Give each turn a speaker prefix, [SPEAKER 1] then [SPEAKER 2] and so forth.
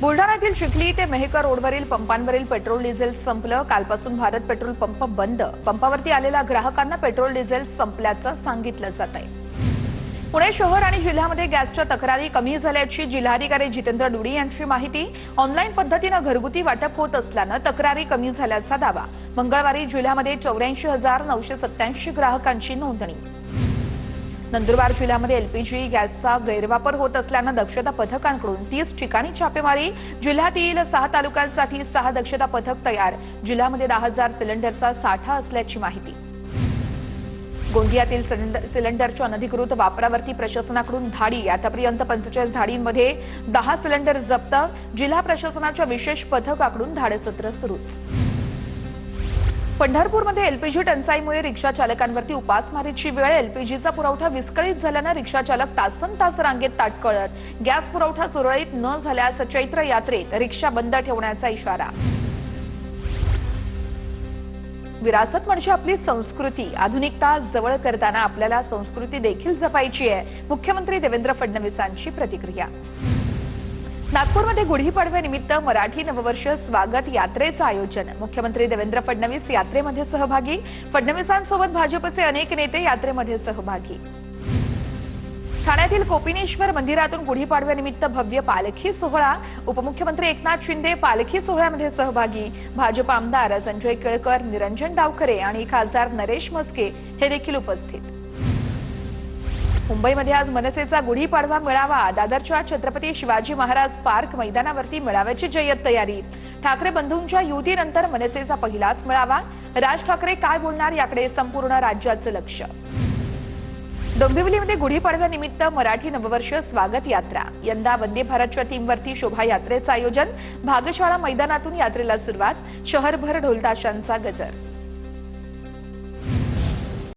[SPEAKER 1] बुलढाण्यातील चिखली ते मेहकर रोडवरील पंपांवरील petrol diesel संपलं। कालपासून भारत पेट्रोल पंप बंद। पंपावरती आलेल्या ग्राहकांना पेट्रोल डिझेल संपल्याचं सांगितलं जात आहे। पुणे शहर आणि जिल्ह्यामध्ये गॅसच्या तक्रारी कमी झाल्याची जिल्हाधिकारी जितेंद्र डुडी यांची माहिती। ऑनलाईन पद्धतीने घरगुती वाटप होत असल्याने तक्रारी कमी झाल्याचा दावा। मंगळवारी जिल्ह्यामध्ये 84,987 ग्राहकांची नोंदणी। नंदुरबार जिल्ह्यामध्ये एलपीजी गॅसचा गैरवापर होत असल्याने दक्षता पथकांकडून 30 ठिकाणी छापेमारी। जिल्ह्यातील 6 तालुक्यांसाठी 6 दक्षता पथक तयार। जिल्ह्यामध्ये 10,000 सिलेंडरचा साठा असल्याची माहिती। गोंदियातील सिलेंडरच्या अनधिकृत वापरावरती प्रशासनाकडून धाडी। आतापर्यंत 45 धाडींमध्ये 10 सिलेंडर जप्त। जिल्हा प्रशासनाच्या विशेष पथकाकडून धाडसत्र सुरूच। पंढरपूरमध्ये एलपीजी टंचाईमुळे रिक्षा चालकांवरती उपासमारीची वेळ। एलपीजीचा पुरवठा विस्कळीत झाल्याने रिक्षा चालक तासनतास रांगेत ताटकळत। गॅस पुरवठा सुरळीत न झाल्यास चैत्र यात्रेत रिक्षा बंद ठेवण्याचा इशारा। विरासत म्हणजे आपली संस्कृती। आधुनिकता जवळ करताना आपल्याला संस्कृती देखील जपायची आहे। मुख्यमंत्री देवेंद्र फडणवीसांची प्रतिक्रिया। नागपूरमध्ये गुढीपाडव्यानिमित्त मराठी नववर्ष स्वागत यात्रेचं आयोजन। मुख्यमंत्री देवेंद्र फडणवीस यात्रेमध्ये सहभागी। फडणवीसांसोबत भाजपचे अनेक नेते यात्रेमध्ये सहभागी। ठाण्यातील कोपिनेश्वर मंदिरातून गुढीपाडव्यानिमित्त भव्य पालखी सोहळा। उपमुख्यमंत्री एकनाथ शिंदे पालखी सोहळ्यामध्ये सहभागी। भाजप आमदार संजय केळकर, निरंजन डावखरे आणि खासदार नरेश म्हस्के हे देखील उपस्थित। मुंबईमध्ये आज मनसेचा गुढीपाडवा मेळावा। दादरच्या छत्रपती शिवाजी महाराज पार्क मैदानावरती मेळाव्याची जय्यत तयारी। ठाकरे बंधूंच्या युतीनंतर मनसेचा पहिलाच मेळावा। राज ठाकरे काय बोलणार याकडे संपूर्ण राज्याचं लक्ष। डोंबिवलीमध्ये गुढीपाडव्यानिमित्त मराठी नववर्ष स्वागत यात्रा। यंदा वंदे भारतच्या थीमवरती शोभायात्रेचं आयोजन। भागशाळा मैदानातून यात्रेला सुरुवात। शहरभर ढोलताशांचा गजर।